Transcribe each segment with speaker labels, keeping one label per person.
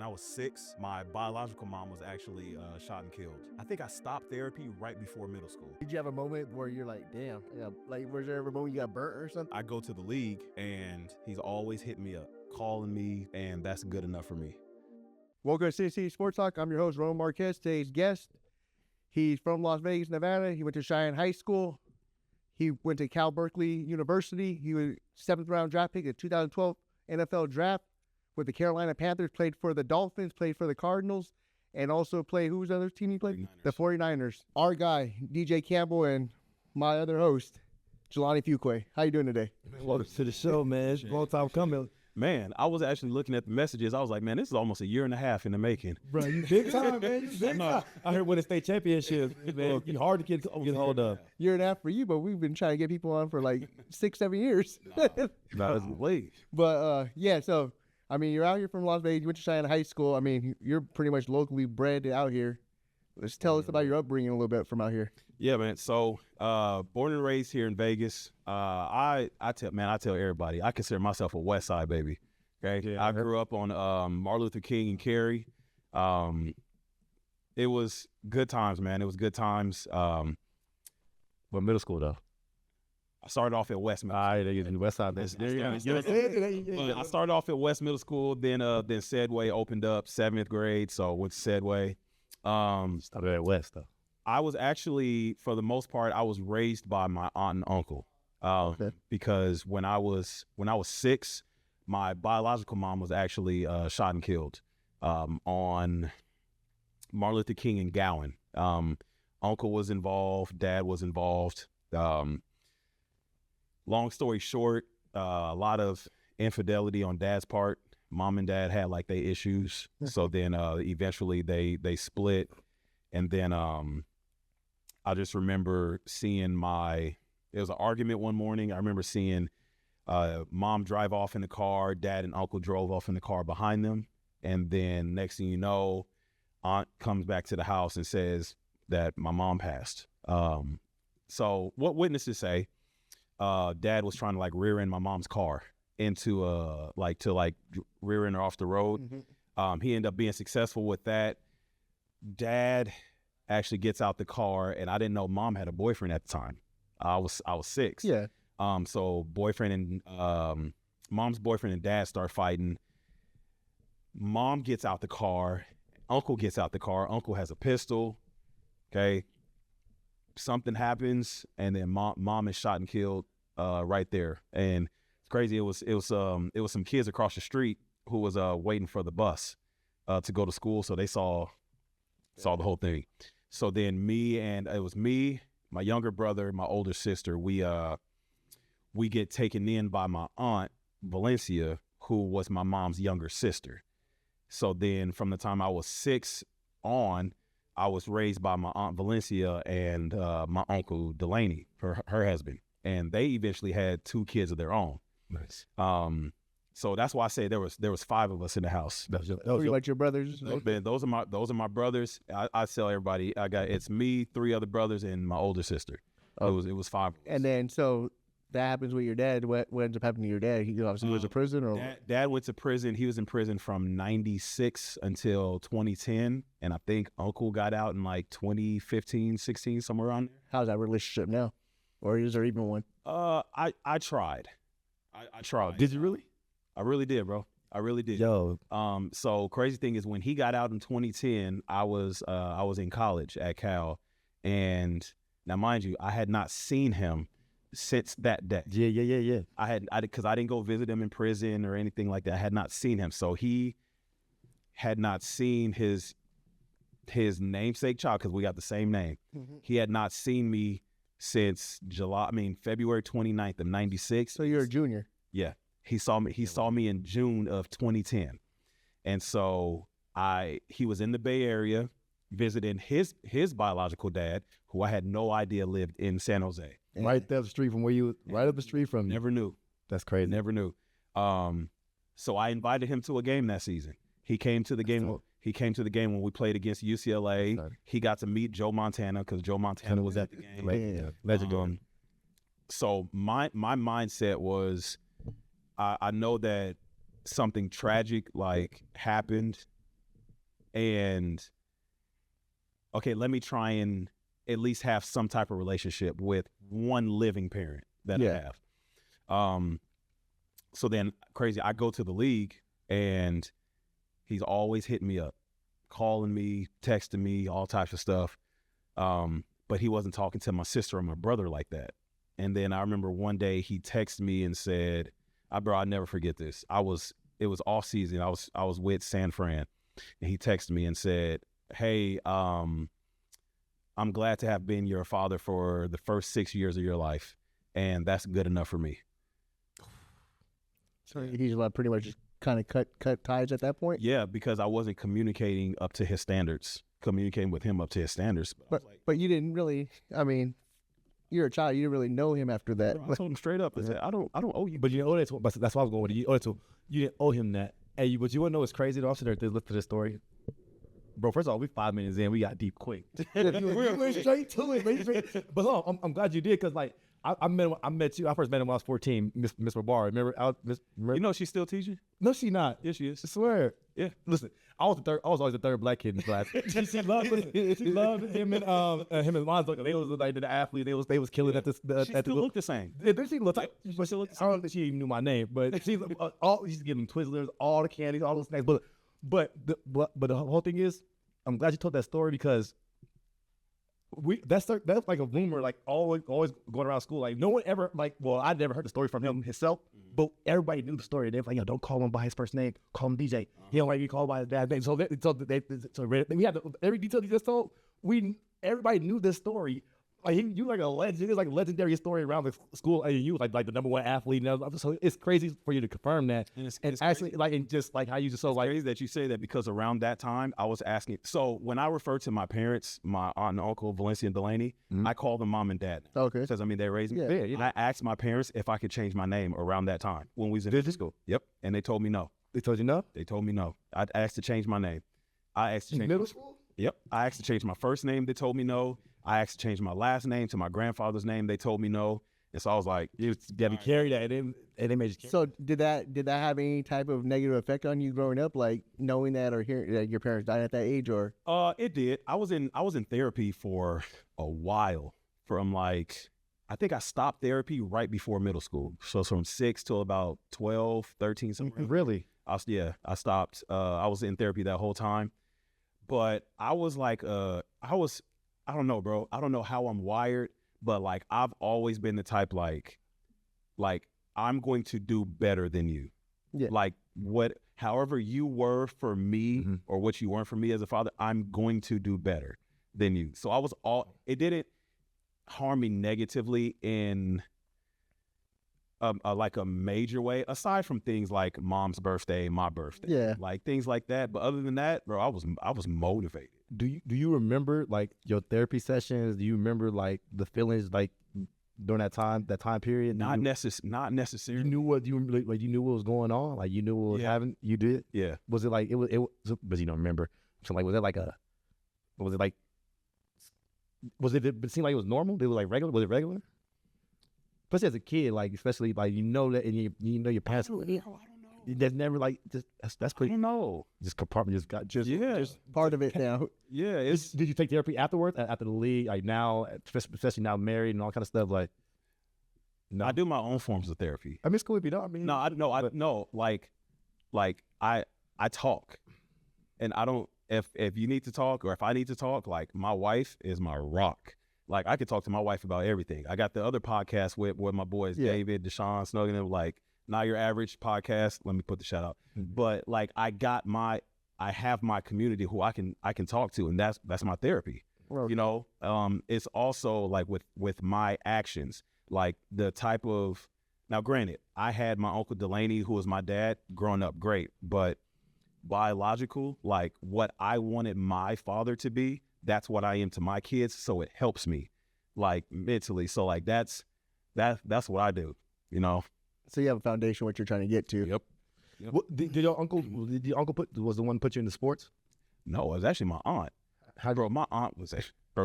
Speaker 1: I was 6, my biological mom was actually shot and killed. I think I stopped therapy right before middle school.
Speaker 2: Did you have a moment where you're like, damn, like was there ever a moment you got burnt or something?
Speaker 1: I go to the league and he's always hitting me up, calling me, and that's good enough for me.
Speaker 2: Welcome to City Sports Talk. I'm your host, Ron Marquez. Today's guest, he's from Las Vegas, Nevada. He went to Cheyenne High School. He went to Cal Berkeley University. He was 7th round draft pick in the 2012 NFL draft with the Carolina Panthers, played for the Dolphins, played for the Cardinals, and also played, who was the other team he played?
Speaker 1: 49ers.
Speaker 2: The 49ers. Our guy, DJ Campbell, and my other host, Jelani Fuquay. How you doing today?
Speaker 3: Welcome to the show, man. It's a long time coming.
Speaker 1: Man, I was actually looking at the messages. I was like, man, this is almost a year and a half in the making.
Speaker 3: Bro, you big time, man. You big time. I heard winning state championships, man. It's hard to get hold of.
Speaker 2: Year and a half for you, but we've been trying to get people on for like 6-7 years.
Speaker 1: That's late.
Speaker 2: But yeah, so I mean, you're out here from Las Vegas. You went to Cheyenne High School. I mean, you're pretty much locally bred out here. Let's tell us about your upbringing a little bit from out here.
Speaker 1: Yeah, man. So, born and raised here in Vegas. I tell everybody, I consider myself a West Side baby. Okay,
Speaker 3: Yeah,
Speaker 1: I grew up on Martin Luther King and Cary. It was good times, man. It was good times.
Speaker 3: What middle school though?
Speaker 1: I started off at West Middle.
Speaker 3: All right, they in the West Side.
Speaker 1: I started off at West Middle School, then Sedway opened up 7th grade, so went to Sedway.
Speaker 3: Started at West though.
Speaker 1: I was actually, for the most part, I was raised by my aunt and uncle. Because when I was 6, my biological mom was actually shot and killed on Martin Luther King and Gowan. Uncle was involved, dad was involved. Long story short, a lot of infidelity on dad's part. Mom and dad had like their issues. So then eventually they split. And then I just remember seeing there was an argument one morning. I remember seeing mom drive off in the car, dad and uncle drove off in the car behind them. And then next thing you know, aunt comes back to the house and says that my mom passed. So what witnesses say, dad was trying to like rear end my mom's car into rear end her off the road.
Speaker 2: Mm-hmm.
Speaker 1: He ended up being successful with that. Dad actually gets out the car, and I didn't know mom had a boyfriend at the time. I was 6.
Speaker 2: Yeah.
Speaker 1: So boyfriend and mom's boyfriend and dad start fighting. Mom gets out the car. Uncle gets out the car. Uncle has a pistol. Okay. Something happens, and then mom is shot and killed right there. And it's crazy. It was some kids across the street who was waiting for the bus to go to school, so they saw the whole thing. So then it was me, my younger brother, my older sister. We get taken in by my aunt Valencia, who was my mom's younger sister. So then from the time I was 6 on, I was raised by my aunt Valencia and my uncle Delaney, her husband, and they eventually had 2 kids of their own.
Speaker 3: Nice.
Speaker 1: So that's why I say there was 5 of us in the house.
Speaker 2: Like your brothers?
Speaker 1: Those are my brothers. I tell everybody, it's me, 3 other brothers, and my older sister.
Speaker 2: Oh.
Speaker 1: It was 5.
Speaker 2: And then so that happens with your dad. What ends up happening to your dad? He obviously was in prison, or
Speaker 1: dad went to prison. He was in prison from 96 until 2010, and I think uncle got out in like 2015, 16, somewhere around there.
Speaker 2: how's that relationship now, or is there even one?
Speaker 1: I tried. I tried.
Speaker 3: Did you really?
Speaker 1: I really did, bro. I really did.
Speaker 3: Yo.
Speaker 1: So crazy thing is when he got out in 2010, I was in college at Cal, and now mind you, I had not seen him since that day.
Speaker 3: Yeah.
Speaker 1: Because I didn't go visit him in prison or anything like that. I had not seen him, so he had not seen his namesake child, because we got the same name.
Speaker 2: Mm-hmm.
Speaker 1: He had not seen me since February 29th of 96.
Speaker 2: So you're a junior.
Speaker 1: Yeah. He saw me in June of 2010. And so he was in the Bay Area visiting his biological dad, who I had no idea lived in San Jose.
Speaker 3: Right there up the street from where you, right up the street from.
Speaker 1: Never knew.
Speaker 3: That's crazy.
Speaker 1: Never knew. So I invited him to a game that season. He came to the game. He came to the game when we played against UCLA.
Speaker 3: Sorry.
Speaker 1: He got to meet Joe Montana, because Joe Montana was at the game.
Speaker 3: Yeah. Legend.
Speaker 1: So my mindset was, I know that something tragic like happened, and okay, let me try and at least have some type of relationship with one living parent that I have. So then crazy, I go to the league and he's always hitting me up, calling me, texting me, all types of stuff. But he wasn't talking to my sister or my brother like that. And then I remember one day he texted me and said, bro, I'll never forget this. It was off season. I was with San Fran, and he texted me and said, hey, I'm glad to have been your father for the first 6 years of your life, and that's good enough for me.
Speaker 2: So he's pretty much just kind of cut ties at that point?
Speaker 1: Yeah, because I wasn't communicating up to his standards, communicating with him up to his standards.
Speaker 2: But you didn't really, I mean, you're a child. You didn't really know him after that.
Speaker 1: Bro, I told him straight up. I said, I don't owe you.
Speaker 3: But you owe that to him. But that's why I was going with it. You owe it to him. You didn't owe him that. Hey, but you want to know what's crazy? Though? I'm sitting there listening to this story. Bro, first of all, we 5 minutes in. We got deep quick. We went straight to it. But no, I'm glad you did, because like I met you. I first met him when I was 14. Miss Mubar. Remember?
Speaker 1: You know she's still teaching?
Speaker 3: No, she not.
Speaker 1: Yes, she is.
Speaker 3: I swear.
Speaker 1: Yeah.
Speaker 3: Listen, I was always the third black kid in class. she loved him and Lonzo. They was like the athlete. They was killing at this.
Speaker 1: She still looked the same.
Speaker 3: She looked like, but I don't think she even knew my name. But she's giving Twizzlers, all the candies, all those snacks. But the whole thing is, I'm glad you told that story, because that's like a rumor, like always going around school. Like no one ever I never heard the story from him himself, but everybody knew the story. They were like, don't call him by his first name, call him DJ. He don't like to be called by his dad's name. So we had every detail he just told. Everybody knew this story. Like you like a legend. It's like a legendary story around the school. And you like the number one athlete. So it's crazy for you to confirm that. And it's actually crazy. And just like how you just
Speaker 1: crazy that you say that, because around that time I was asking. So when I refer to my parents, my aunt and uncle Valencia and Delaney, I call them mom and dad.
Speaker 2: Okay.
Speaker 1: Because they raised me. Yeah. I asked my parents if I could change my name around that time when we was in middle school. Yep. And they told me no.
Speaker 3: They told you no?
Speaker 1: They told me no. I asked to change my name. I asked to change
Speaker 3: middle school?
Speaker 1: Yep. I asked to change my first name. They told me no. I asked to change my last name to my grandfather's name. They told me no. And so I was like,
Speaker 3: you got to carry that. And they made you carry.
Speaker 2: So did that have any type of negative effect on you growing up, like knowing that or hearing that your parents died at that age, or?
Speaker 1: It did. I was in therapy for a while. From I think I stopped therapy right before middle school. So from 6 till about 12, 13, something.
Speaker 3: Really?
Speaker 1: I stopped. I was in therapy that whole time. But I was I don't know, bro. I don't know how I'm wired, but I've always been the type like I'm going to do better than you.
Speaker 2: Yeah.
Speaker 1: However you were for me or what you weren't for me as a father, I'm going to do better than you. So it didn't harm me negatively in a major way, aside from things like mom's birthday, my birthday.
Speaker 2: Yeah.
Speaker 1: Things like that. But other than that, bro, I was motivated.
Speaker 3: Do you remember your therapy sessions? Do you remember the feelings during that time period?
Speaker 1: Not necessarily.
Speaker 3: You knew what you knew what was going on. You knew what was happening. You did.
Speaker 1: Yeah.
Speaker 3: Was it but you don't remember? So was it it seemed like it was normal? It was regular? Was it regular? Especially as a kid, especially you know that, and you know your parents.
Speaker 1: I don't know.
Speaker 3: There's never that's pretty.
Speaker 1: I don't know.
Speaker 3: Just compartment just
Speaker 2: part of it now.
Speaker 1: Yeah.
Speaker 3: Did you take therapy afterwards? After the league, now, especially now married and all kind of stuff.
Speaker 1: No. I do my own forms of therapy.
Speaker 3: I mean, it's cool if you don't. I mean,
Speaker 1: I talk, and I don't. If you need to talk, or if I need to talk, my wife is my rock. I could talk to my wife about everything. I got the other podcast with my boys, David, Deshaun, Snugg, and them, Not Your Average podcast. Let me put the shout out. But I have my community who I can talk to, and that's my therapy.
Speaker 2: Okay.
Speaker 1: It's also with my actions, the type of, now granted, I had my Uncle Delaney, who was my dad, growing up great, but biological, what I wanted my father to be, that's what I am to my kids. So it helps me mentally. So that's what I do,
Speaker 2: So you have a foundation, what you're trying to get to.
Speaker 1: Yep.
Speaker 3: Did your uncle was the one put you into sports?
Speaker 1: No, it was actually my aunt. Bro, my aunt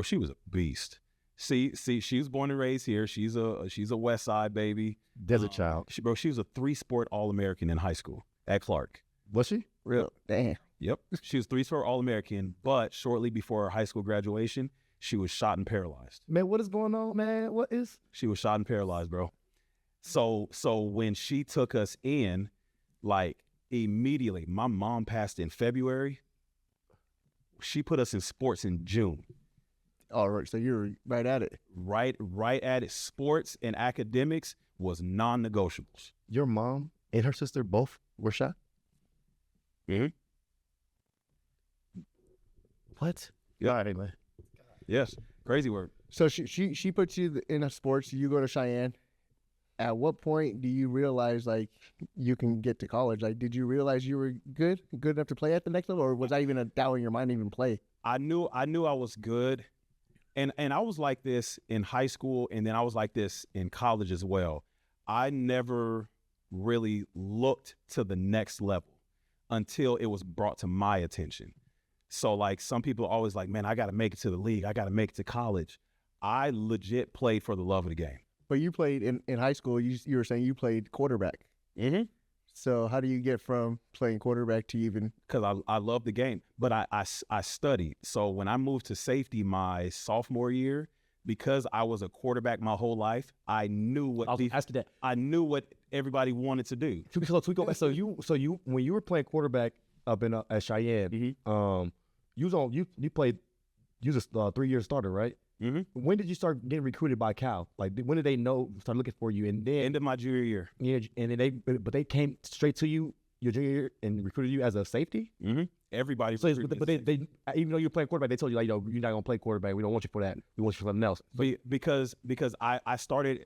Speaker 1: she was a beast. See, she was born and raised here. She's a West Side baby.
Speaker 3: Desert child.
Speaker 1: She was a 3-sport All-American in high school at Clark.
Speaker 3: Was she?
Speaker 2: Real? Damn.
Speaker 1: Yep. She was 3-sport All-American, but shortly before her high school graduation, she was shot and paralyzed.
Speaker 3: Man, what is going on, man? What is?
Speaker 1: She was shot and paralyzed, bro. So when she took us in, like immediately, my mom passed in February. She put us in sports in June.
Speaker 2: All right, so you're right at it.
Speaker 1: Right at it. Sports and academics was non-negotiables.
Speaker 4: Your mom and her sister both were shot?
Speaker 1: Mm-hmm.
Speaker 4: What?
Speaker 1: Yeah.
Speaker 4: All right, man.
Speaker 1: Yes. Crazy word.
Speaker 2: So she puts you in a sports. You go to Cheyenne. At what point do you realize like you can get to college? Like, did you realize you were good enough to play at the next level, or was that even a doubt in your mind to even play?
Speaker 1: I knew I was good. And I was like this in high school, and then I was like this in college as well. I never really looked to the next level until it was brought to my attention. So like some people are always like, man, I got to make it to the league. I got to make it to college. I legit played for the love of the game.
Speaker 2: But you played in high school. You were saying you played quarterback.
Speaker 1: Mm-hmm.
Speaker 2: So how do you get from playing quarterback to even?
Speaker 1: Because I love the game, but I studied. So when I moved to safety my sophomore year, because I was a quarterback my whole life, I knew what I knew what everybody wanted to do.
Speaker 3: So we go back. So you when you were playing quarterback up in at Cheyenne, you played. You was a 3-year starter, right?
Speaker 1: Mm-hmm.
Speaker 3: When did you start getting recruited by Cal? Like, when did they start looking for you? And then
Speaker 1: End of my junior year.
Speaker 3: yeah, and then they came straight to you your junior year and recruited you as a safety.
Speaker 1: Mm-hmm. Everybody.
Speaker 3: So, but they even though you're playing quarterback, they told you like, you're not gonna play quarterback. We don't want you for that. We want you for something else.
Speaker 1: Because I started.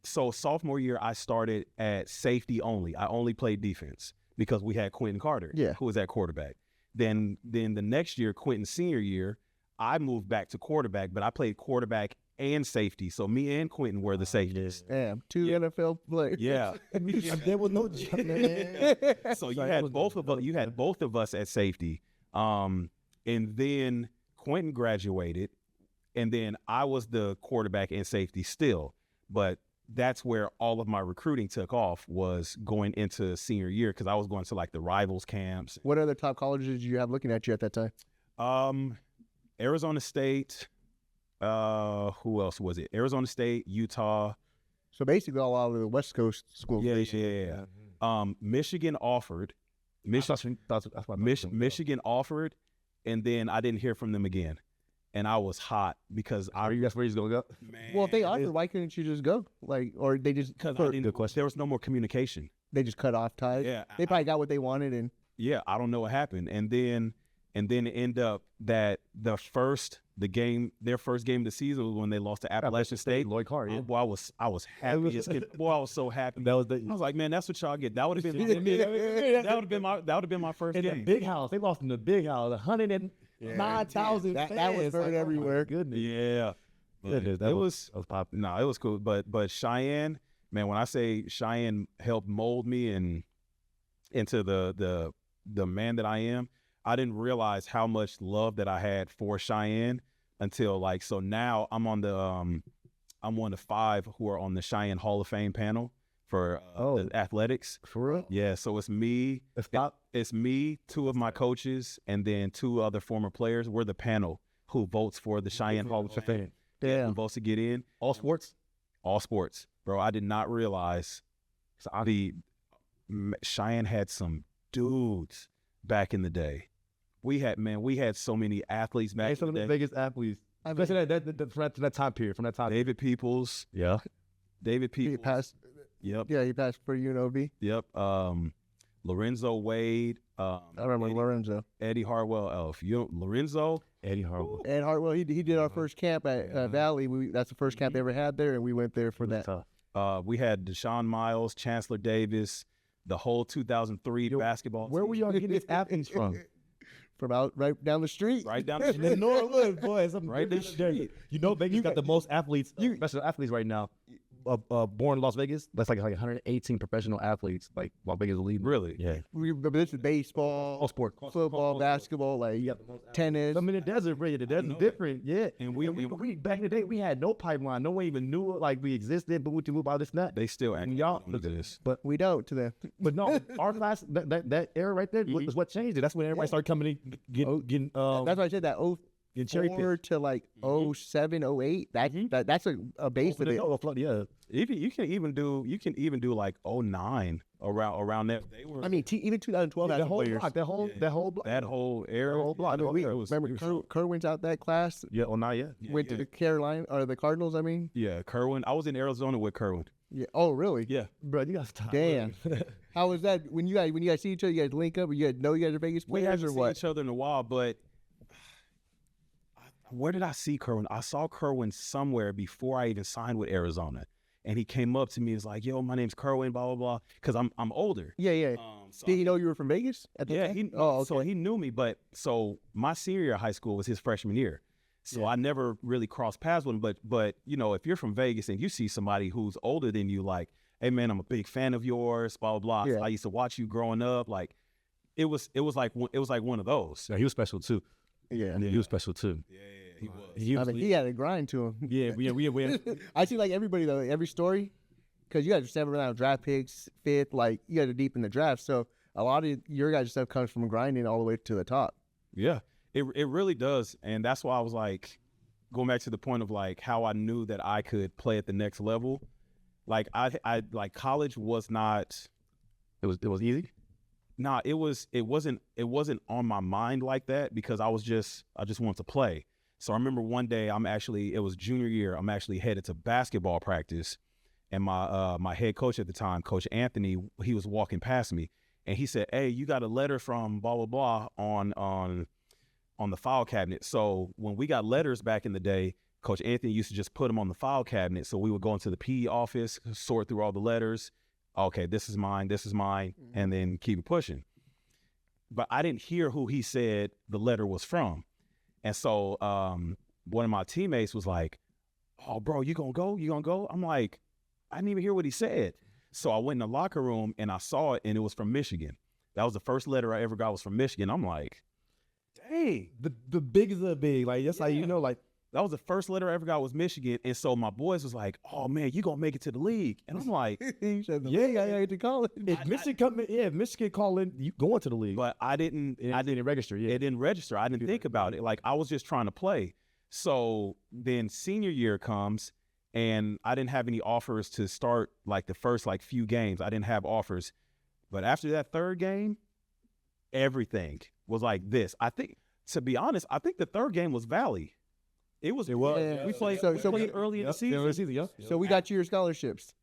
Speaker 1: So sophomore year, I started at safety only. I only played defense because we had Quentin Carter, who was at quarterback. Then the next year, Quentin's senior year, I moved back to quarterback, but I played quarterback and safety. So me and Quentin were the safeties.
Speaker 2: Damn, two NFL players.
Speaker 1: Yeah.
Speaker 3: There was no.
Speaker 1: So you had both of us. You had both of us at safety. And then Quentin graduated, and then I was the quarterback and safety still. But that's where all of my recruiting took off, was going into senior year, because I was going to like the rivals camps.
Speaker 2: What other top colleges did you have looking at you at that time?
Speaker 1: Arizona State. Who else was it? Arizona State, Utah.
Speaker 2: So basically all out of the West Coast schools.
Speaker 1: Yeah. Michigan offered. Michigan offered, and then I didn't hear from them again. And I was hot because
Speaker 3: That's where he's gonna go.
Speaker 1: Man,
Speaker 2: Well, if they offered, why couldn't you just go? Like, or they just
Speaker 3: Good question.
Speaker 1: There was no more communication.
Speaker 2: they just cut off ties.
Speaker 1: Yeah,
Speaker 2: They probably got what they wanted, and
Speaker 1: Yeah, I don't know what happened. And then it ended up that their first game of the season was when they lost to Appalachian State.
Speaker 3: Lloyd Carr. Yeah.
Speaker 1: Boy, I was happy. Boy, I was so happy.
Speaker 3: That was
Speaker 1: I was like, man, that's what y'all get. That would have been my first
Speaker 3: In the
Speaker 1: game.
Speaker 3: big house, they lost in the big house. 109,000 fans.
Speaker 2: that was heard everywhere.
Speaker 3: Goodness.
Speaker 1: Yeah, but
Speaker 3: That was popping.
Speaker 1: No, it was cool. But Cheyenne, man, when I say Cheyenne helped mold me and into the man that I am, I didn't realize how much love that I had for Cheyenne until so now I'm on the I'm one of 5 who are on the Cheyenne Hall of Fame panel for the athletics.
Speaker 3: For real?
Speaker 1: Yeah, so it's me. It's me, 2 of my coaches, and then 2 other former players. We're the panel who votes for the Cheyenne Hall of Fame.
Speaker 2: Damn.
Speaker 1: Who votes to get in.
Speaker 3: All sports?
Speaker 1: All sports. Bro, I did not realize Cheyenne had some dudes back in the day. We had so many athletes back
Speaker 3: Some
Speaker 1: in
Speaker 3: of
Speaker 1: the
Speaker 3: the
Speaker 1: day.
Speaker 3: biggest athletes. Especially from that time period.
Speaker 1: David Peoples.
Speaker 3: Yeah.
Speaker 1: David
Speaker 2: He
Speaker 1: Peoples.
Speaker 2: passed.
Speaker 1: Yep.
Speaker 2: Yeah, he passed for UNLV.
Speaker 1: Yep. Lorenzo Wade.
Speaker 2: I remember Lorenzo.
Speaker 1: Eddie Hartwell. Lorenzo.
Speaker 3: Eddie Hartwell.
Speaker 2: And Hartwell, he did our first camp at Valley. That's the first camp they ever had there, and we went there for that.
Speaker 3: Tough.
Speaker 1: We had Deshaun Miles, Chancellor Davis, the whole 2003 basketball
Speaker 3: Where
Speaker 1: team.
Speaker 3: were y'all getting these athletes from?
Speaker 2: From out right down the street.
Speaker 1: Right down the
Speaker 3: In the
Speaker 1: street.
Speaker 3: Northwood, boys.
Speaker 1: Right down the street.
Speaker 3: You know, Vegas got the most athletes, special athletes right now. born in Las Vegas. That's like 118 professional athletes. Like Las Vegas is leading.
Speaker 1: Really?
Speaker 3: Yeah.
Speaker 2: But this is baseball,
Speaker 3: All sport.
Speaker 2: football, basketball, like tennis.
Speaker 3: I'm in the desert, bro. The desert's different. Yeah.
Speaker 1: And
Speaker 3: we back in the day, we had no pipeline. No one even knew like we existed, but we move about this and that.
Speaker 1: They still act
Speaker 3: y'all
Speaker 1: look at this.
Speaker 3: But
Speaker 2: We don't to them.
Speaker 3: but no, our class that era right there was what changed it. That's when everybody started coming in, getting
Speaker 2: That's why I said that
Speaker 3: getting cherry
Speaker 2: 04
Speaker 3: picked.
Speaker 2: to like 07, 08. That's a base of it.
Speaker 3: Yeah.
Speaker 1: Even you can even do like 09 around there. They were
Speaker 2: I mean, even 2012 had
Speaker 3: That
Speaker 2: some
Speaker 3: whole
Speaker 2: players.
Speaker 3: block, that whole block.
Speaker 1: that whole era.
Speaker 3: whole block.
Speaker 1: Yeah,
Speaker 3: I mean,
Speaker 1: it was-
Speaker 2: Remember,
Speaker 1: it was-
Speaker 2: Kerwin's out that class.
Speaker 3: Yeah, well, not yet.
Speaker 1: yeah,
Speaker 2: Went
Speaker 1: yeah.
Speaker 2: to the Carolina or the Cardinals. I mean,
Speaker 1: Yeah, Kerwin. I was in Arizona with Kerwin.
Speaker 2: yeah. Oh, really?
Speaker 1: Yeah.
Speaker 3: Bro, you gotta stop.
Speaker 2: Damn. How was that when you guys see each other? You guys link up, or you guys know you guys are Vegas
Speaker 1: We
Speaker 2: players,
Speaker 1: haven't
Speaker 2: or
Speaker 1: seen
Speaker 2: what?
Speaker 1: each other in a while, but where did I see Kerwin? I saw Kerwin somewhere before I even signed with Arizona, and he came up to me. He's like, "Yo, my name's Kerwin, blah blah blah," because I'm older.
Speaker 2: Yeah, yeah.
Speaker 1: So
Speaker 2: Did he know you were from Vegas? At the
Speaker 1: yeah,
Speaker 2: time? Oh, okay.
Speaker 1: so he knew me, but so my senior year of high school was his freshman year. So I never really crossed paths with him, but you know, if you're from Vegas and you see somebody who's older than you, like, hey man, I'm a big fan of yours, blah blah blah.
Speaker 2: Yeah.
Speaker 1: I used to watch you growing up, like it was like one of those.
Speaker 3: Yeah, he was special too.
Speaker 2: Yeah.
Speaker 3: Yeah, he was special too.
Speaker 1: Yeah, he was.
Speaker 3: He
Speaker 2: I
Speaker 3: was
Speaker 2: mean, he had a grind to him.
Speaker 3: yeah, we
Speaker 2: I see like everybody though, every story, because you guys are 7th round draft picks, 5th, like you guys are deep in the draft. So a lot of your guys' stuff comes from grinding all the way to the top.
Speaker 1: Yeah, it really does, and that's why I was like, going back to the point of like how I knew that I could play at the next level. Like I like college was not.
Speaker 3: it was easy.
Speaker 1: Nah, it wasn't on my mind like that because I just wanted to play. So I remember one day it was junior year. I'm actually headed to basketball practice, and my head coach at the time, Coach Anthony, he was walking past me, and he said, "Hey, you got a letter from blah blah blah on the file cabinet." So when we got letters back in the day, Coach Anthony used to just put them on the file cabinet. So we would go into the PE office, sort through all the letters. Okay, this is mine, and then keep it pushing. But I didn't hear who he said the letter was from. And so one of my teammates was like, "Oh, bro, you gonna go? You gonna go?" I'm like, I didn't even hear what he said. So I went in the locker room and I saw it, and it was from Michigan. That was the first letter I ever got was from Michigan. I'm like, dang.
Speaker 3: The big is the big. Like that's how you know. Like
Speaker 1: That was the first letter I ever got was Michigan. And so my boys was like, "Oh man, you gonna make it to the league." And I'm like,
Speaker 2: He said,
Speaker 3: yeah.
Speaker 2: to college.
Speaker 3: if Michigan come in, if Michigan call in, you going to the league.
Speaker 1: but I didn't
Speaker 3: register. Yeah.
Speaker 1: it didn't register. I didn't think about it. Like I was just trying to play. So then senior year comes and I didn't have any offers to start like the first like few games. I didn't have offers. But after that third game, everything was like this. I think, to be honest, I think the third game was Valley. It was.
Speaker 2: Yeah.
Speaker 1: We played,
Speaker 2: So-
Speaker 1: we
Speaker 2: so
Speaker 1: played
Speaker 2: we-
Speaker 1: early in the season.
Speaker 2: So we got you your scholarships.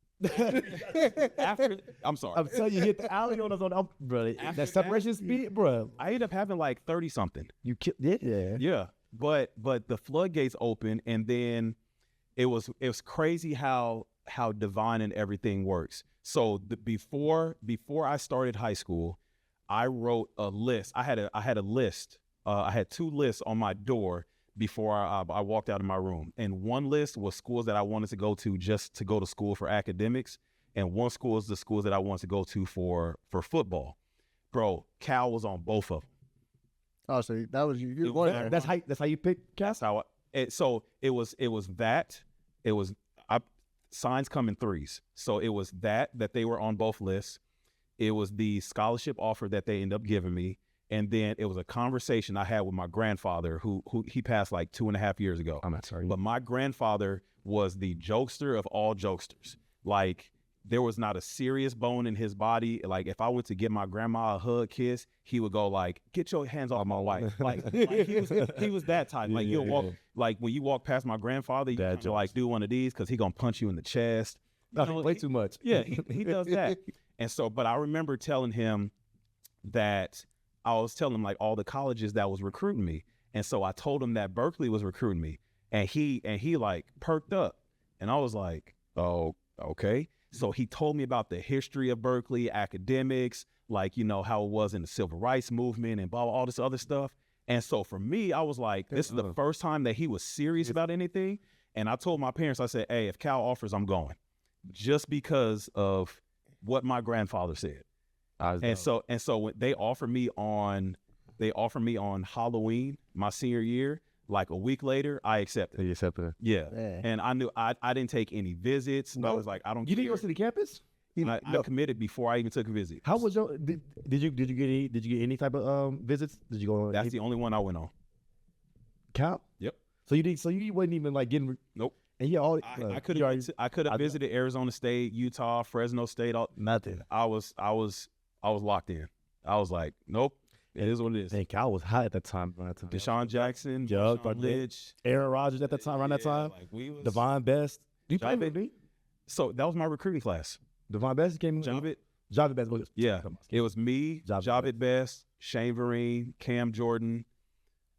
Speaker 1: After, I'm sorry.
Speaker 3: I'm telling you, hit the alley on us bro. That separation speed, bro.
Speaker 1: I ended up having like 30 something.
Speaker 3: You killed it. Yeah.
Speaker 1: Yeah, but the floodgates open, and then it was crazy how divine and everything works. So before I started high school, I wrote a list. I had a list. I had 2 lists on my door before I walked out of my room, and one list was schools that I wanted to go to just to go to school for academics, and one school is the schools that I wanted to go to for football. Bro, Cal was on both of them.
Speaker 2: Oh, so that was you. You're going there.
Speaker 3: That's how you pick
Speaker 1: That's how so it was that it was signs come in threes. So it was that they were on both lists. It was the scholarship offer that they ended up giving me. And then it was a conversation I had with my grandfather who he passed like 2.5 years ago.
Speaker 3: I'm not sorry.
Speaker 1: But my grandfather was the jokester of all jokesters. Like there was not a serious bone in his body. Like if I went to give my grandma a hug, kiss, he would go like, "Get your hands off my wife." Like he was that type. Like you'll walk, like when you walk past my grandfather, you kinda like do one of these because he gonna punch you in the chest.
Speaker 3: Way too much.
Speaker 1: Yeah, he does that. And so, but I remember telling him that I was telling him like all the colleges that was recruiting me. And so I told him that Berkeley was recruiting me, and he like perked up, and I was like, "Oh, okay." So he told me about the history of Berkeley, academics, like, you know, how it was in the civil rights movement and blah, blah, all this other stuff. And so for me, I was like, this is the first time that he was serious about anything. And I told my parents, I said, "Hey, if Cal offers, I'm going." just because of what my grandfather said. And so when they offered me on Halloween my senior year, like a week later, I accepted.
Speaker 4: You accepted it.
Speaker 1: Yeah. And I knew I didn't take any visits. I was like, I don't.
Speaker 3: You didn't go to the campus?
Speaker 1: I committed before I even took a visit.
Speaker 3: How was your? Did you get any type of visits? Did you go on?
Speaker 1: That's the only one I went on.
Speaker 3: Cal?
Speaker 1: Yep.
Speaker 3: So you wasn't even like getting.
Speaker 1: Nope.
Speaker 3: And yeah, all
Speaker 1: I could have visited Arizona State, Utah, Fresno State.
Speaker 3: Nothing.
Speaker 1: I was locked in. I was like, nope. It is what it is.
Speaker 3: I think Cal was hot at that time.
Speaker 1: Deshaun Jackson,
Speaker 3: Jug,
Speaker 1: Marshawn Lynch,
Speaker 3: Aaron Rodgers at that time. Around that time,
Speaker 1: like
Speaker 3: Devon Best. Do you play with me?
Speaker 1: So that was my recruiting class.
Speaker 3: Devon Best came in. Javed Best.
Speaker 1: Yeah, it was me, Javed Best, Shane Vereen, Cam Jordan.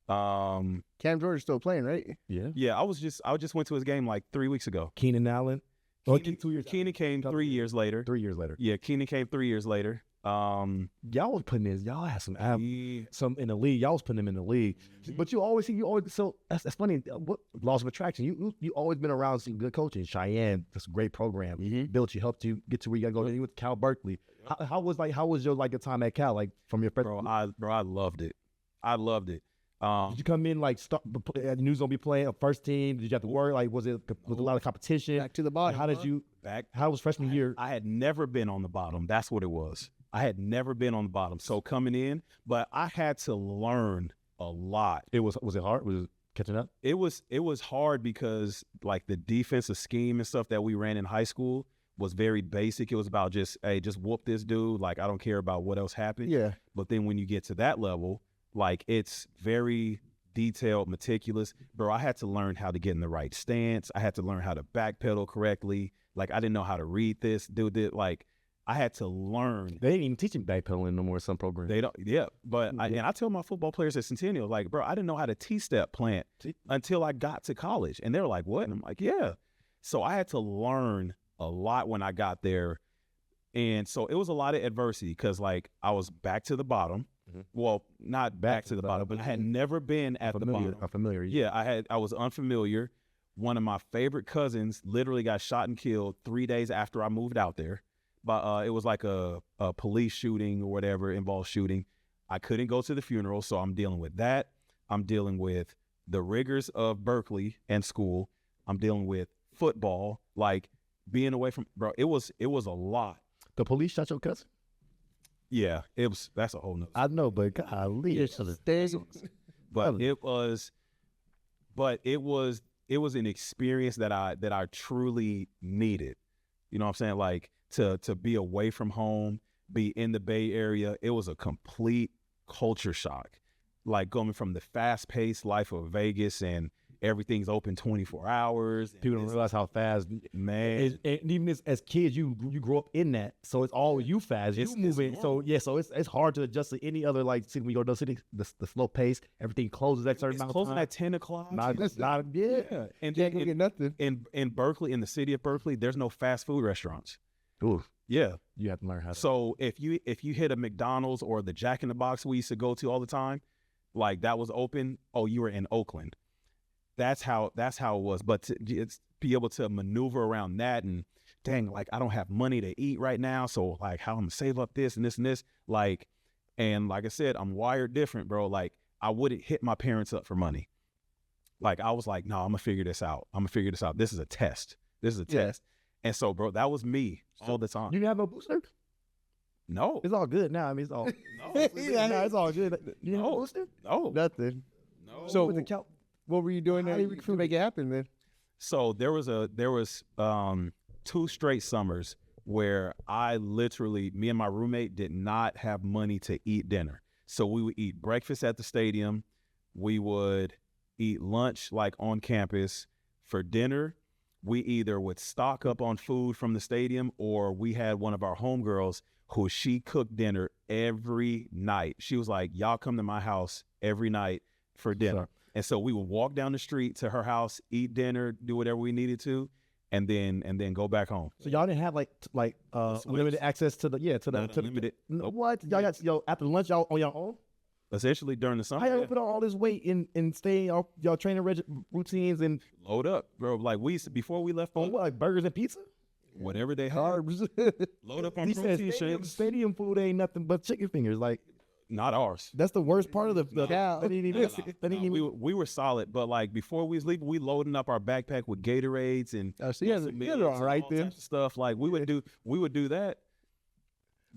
Speaker 2: Cam Jordan's still playing, right?
Speaker 3: Yeah.
Speaker 1: Yeah, I just went to his game like 3 weeks ago.
Speaker 3: Keenan Allen.
Speaker 1: Keenan came 3 years later.
Speaker 3: 3 years later.
Speaker 1: Yeah, Keenan came 3 years later.
Speaker 3: Y'all was putting in. Y'all had some in the league. Y'all was putting them in the league. But you always so that's funny. What laws of attraction? You always been around some good coaching. Cheyenne, that's a great program. Built you, helped you get to where you got to go. You went to Cal Berkeley. How was your like your time at Cal? Like from your first.
Speaker 1: I loved it. I loved it.
Speaker 3: Did you come in like you knew gonna be playing a first team? Did you have to work? Like was a lot of competition?
Speaker 2: Back to the bottom.
Speaker 3: How did you How was freshman year?
Speaker 1: I had never been on the bottom. That's what it was. I had never been on the bottom. So coming in, but I had to learn a lot.
Speaker 3: Was it hard? Was it catching up?
Speaker 1: It was hard because like the defensive scheme and stuff that we ran in high school was very basic. It was about just whoop this dude. Like I don't care about what else happened.
Speaker 2: Yeah.
Speaker 1: But then when you get to that level, like it's very detailed, meticulous. Bro, I had to learn how to get in the right stance. I had to learn how to backpedal correctly. Like I didn't know how to read this, do that. Like I had to learn.
Speaker 3: They ain't even teaching backpedaling no more in some programs.
Speaker 1: They don't, yeah. But I tell my football players at Centennial, like, bro, I didn't know how to T-step plant until I got to college. And they were like, what? And I'm like, yeah. So I had to learn a lot when I got there. And so it was a lot of adversity because, like, I was back to the bottom. Well, not back to the bottom, but I had never been at the bottom.
Speaker 3: Unfamiliar.
Speaker 1: Yeah, I was unfamiliar. One of my favorite cousins literally got shot and killed 3 days after I moved out there. But it was like a police shooting or whatever, involved shooting. I couldn't go to the funeral, so I'm dealing with that. I'm dealing with the rigors of Berkeley and school. I'm dealing with football, like being away from, bro, it was a lot.
Speaker 3: The police shot your cousin?
Speaker 1: Yeah, that's a whole nother.
Speaker 3: I know, but golly.
Speaker 1: But it was an experience that I truly needed. You know what I'm saying? Like to be away from home, be in the Bay Area. It was a complete culture shock. Like going from the fast-paced life of Vegas and everything's open 24 hours.
Speaker 3: People don't realize how fast,
Speaker 1: man.
Speaker 3: And even as kids, you grow up in that, so it's all you fast. You moving, so yeah, so it's hard to adjust to any other like city. When you go to those cities, the slow pace, everything closes at certain amount of time.
Speaker 1: Closing at 10 o'clock.
Speaker 3: Yeah.
Speaker 2: And can't go get nothing.
Speaker 1: In Berkeley, in the city of Berkeley, there's no fast food restaurants.
Speaker 3: Ooh.
Speaker 1: Yeah.
Speaker 3: You have to learn how to.
Speaker 1: So if you hit a McDonald's or the Jack in the Box we used to go to all the time, like that was open, oh, you were in Oakland. That's how it was. But to be able to maneuver around that and dang, like I don't have money to eat right now. So like how I'm gonna save up this and this and this. Like, and like I said, I'm wired different, bro. Like I wouldn't hit my parents up for money. Like I was like, no, I'm gonna figure this out. This is a test. And so, bro, that was me all the time.
Speaker 3: You didn't have no booster?
Speaker 1: No.
Speaker 3: It's all good now. I mean, it's all.
Speaker 1: No.
Speaker 3: It's all good. You didn't have a booster?
Speaker 1: No.
Speaker 2: Nothing.
Speaker 1: No.
Speaker 2: So what were you doing there to make it happen then?
Speaker 1: So there was 2 straight summers where I literally, me and my roommate did not have money to eat dinner. So we would eat breakfast at the stadium. We would eat lunch like on campus. For dinner, we either would stock up on food from the stadium or we had one of our homegirls who she cooked dinner every night. She was like, y'all come to my house every night for dinner. Sure. And so we would walk down the street to her house, eat dinner, do whatever we needed to, and then go back home.
Speaker 3: So y'all didn't have like limited access to the
Speaker 1: limited.
Speaker 3: Nope. What? Y'all got after lunch y'all on your own?
Speaker 1: Essentially during the summer.
Speaker 3: How y'all put on all this weight and stay y'all training routines and
Speaker 1: load up, bro? Like before we left home,
Speaker 3: like burgers and pizza.
Speaker 1: whatever they have.
Speaker 2: Carbs.
Speaker 1: Load up on
Speaker 3: He said
Speaker 1: protein
Speaker 3: stadium,
Speaker 1: shakes.
Speaker 3: stadium food ain't nothing but chicken fingers. Like
Speaker 1: Not ours.
Speaker 3: that's the worst part of the
Speaker 2: Cow.
Speaker 3: that ain't even- that ain't even-
Speaker 1: We were solid, but like before we was leaving, we loading up our backpack with Gatorades and
Speaker 2: Oh, so yeah,
Speaker 1: muscle
Speaker 2: yeah,
Speaker 1: milks
Speaker 2: they're
Speaker 1: and
Speaker 2: all right
Speaker 1: all
Speaker 2: then.
Speaker 1: types of stuff. Like we would do that.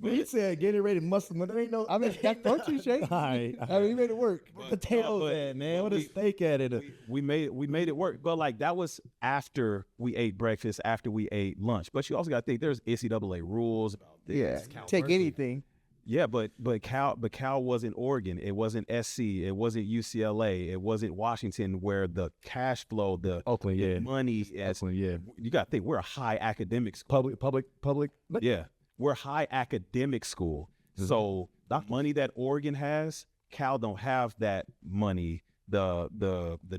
Speaker 3: But he said Gatorade muscle, but there ain't no.
Speaker 2: I mean, that protein shake.
Speaker 3: All right.
Speaker 2: I mean, you made it work.
Speaker 3: Potatoes
Speaker 1: but-
Speaker 3: at, man. What a
Speaker 1: we-
Speaker 3: steak at it.
Speaker 1: We made it work, but like that was after we ate breakfast, after we ate lunch. But you also got to think there's NCAA rules about this.
Speaker 2: Yeah,
Speaker 1: Cal
Speaker 2: take
Speaker 1: Berkeley.
Speaker 2: anything.
Speaker 1: Yeah, but Cal wasn't Oregon. It wasn't SC. It wasn't UCLA. It wasn't Washington, where the cash flow, the
Speaker 3: Oakland, yeah.
Speaker 1: money,
Speaker 3: Oakland, yeah.
Speaker 1: you got to think we're a high academic school.
Speaker 3: Public.
Speaker 1: Yeah, we're a high academic school. So the money that Oregon has, Cal don't have that money. The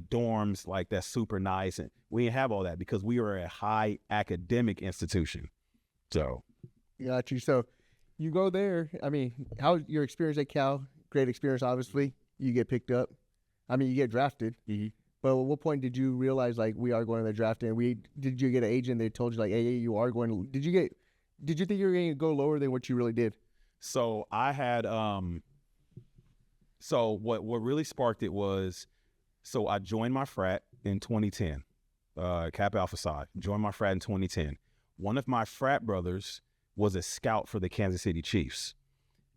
Speaker 1: dorms, like, that's super nice, and we didn't have all that because we were a high academic institution. So
Speaker 2: Got you. So you go there. I mean, how's your experience at Cal? Great experience, obviously. You get picked up. I mean, you get drafted. But at what point did you realize, like, we are going to the draft? And did you get an agent? They told you, like, hey, you are going to. Did you think you were going to go lower than what you really did?
Speaker 1: So I had so what really sparked it was, so I joined my frat in 2010, Kappa Alpha Psi. Joined my frat in 2010. One of my frat brothers was a scout for the Kansas City Chiefs.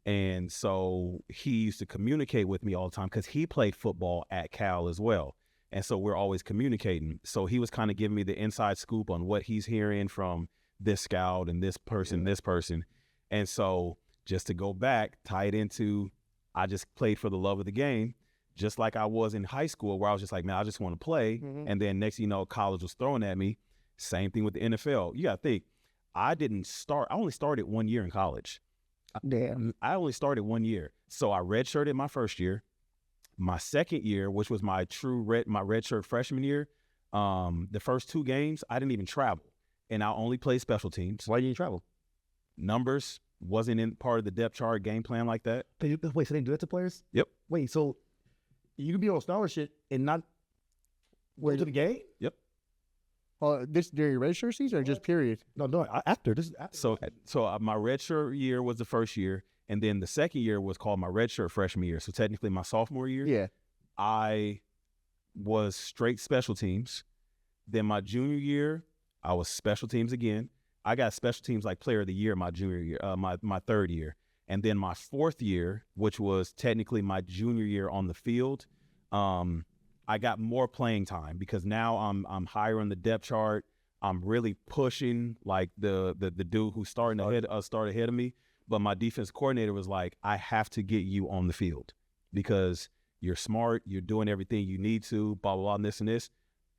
Speaker 1: And so he used to communicate with me all the time because he played football at Cal as well. And so we're always communicating. So he was kind of giving me the inside scoop on what he's hearing from this scout and this person, this person. And so just to go back, tie it into, I just played for the love of the game, just like I was in high school, where I was just like, man, I just want to play.
Speaker 2: Mhm.
Speaker 1: And then next thing you know, college was throwing at me. Same thing with the NFL. You got to think, I only started 1 year in college.
Speaker 2: Damn.
Speaker 1: I only started 1 year. So I redshirted my first year. My second year, which was my redshirt freshman year, the first 2 games, I didn't even travel. And I only played special teams.
Speaker 3: Why didn't you travel?
Speaker 1: Numbers wasn't in part of the depth chart game plan like that.
Speaker 3: Wait, so they do that to players?
Speaker 1: Yep.
Speaker 3: Wait, so you can be on scholarship and not go to the game?
Speaker 1: Yep.
Speaker 2: This during your redshirt season or just period?
Speaker 3: No, after. This is after.
Speaker 1: So my redshirt year was the first year, and then the second year was called my redshirt freshman year. So technically my sophomore year,
Speaker 2: Yeah.
Speaker 1: I was straight special teams. Then my junior year, I was special teams again. I got special teams like player of the year my junior year, my third year. And then my fourth year, which was technically my junior year on the field, I got more playing time because now I'm higher on the depth chart. I'm really pushing like the dude who's start ahead of me. But my defense coordinator was like, I have to get you on the field because you're smart, you're doing everything you need to, blah, blah, blah, and this.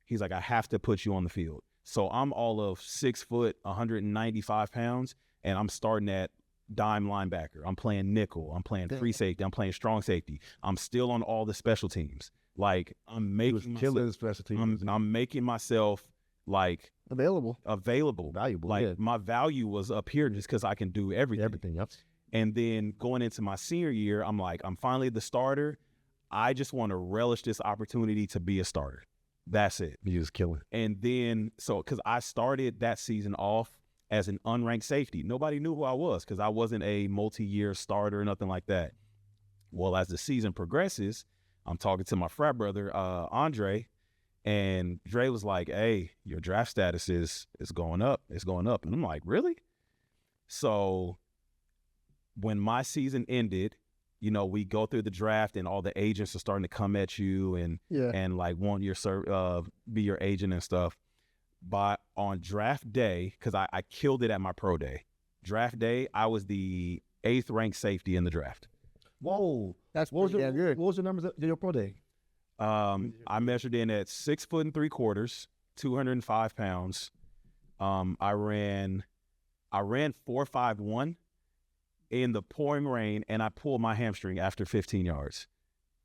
Speaker 1: He's like, I have to put you on the field. So I'm all of 6 foot, 195 pounds, and I'm starting at dime linebacker. I'm playing nickel. I'm playing free safety. I'm playing strong safety. I'm still on all the special teams. Like, I'm making myself,
Speaker 3: special teams.
Speaker 1: I'm making myself like
Speaker 2: Available.
Speaker 3: Valuable.
Speaker 1: Like
Speaker 3: yeah.
Speaker 1: my value was up here just because I can do everything.
Speaker 3: Everything, yep.
Speaker 1: And then going into my senior year, I'm like, I'm finally the starter. I just want to relish this opportunity to be a starter. That's it.
Speaker 3: You was killing.
Speaker 1: And then, so, because I started that season off as an unranked safety. Nobody knew who I was because I wasn't a multi-year starter or nothing like that. Well, as the season progresses, I'm talking to my frat brother, Andre, and Dre was like, hey, your draft status is going up. It's going up. And I'm like, really? So when my season ended, you know, we go through the draft and all the agents are starting to come at you and like want your be your agent and stuff. But on draft day, because I killed it at my pro day. Draft day, I was the 8th ranked safety in the draft.
Speaker 3: Whoa.
Speaker 2: That's
Speaker 3: What was
Speaker 2: pretty
Speaker 3: your
Speaker 2: damn good.
Speaker 3: What was your numbers at your pro day?
Speaker 1: I measured in at 6 foot and 3/4, 205 pounds. I ran 4.51 in the pouring rain, and I pulled my hamstring after 15 yards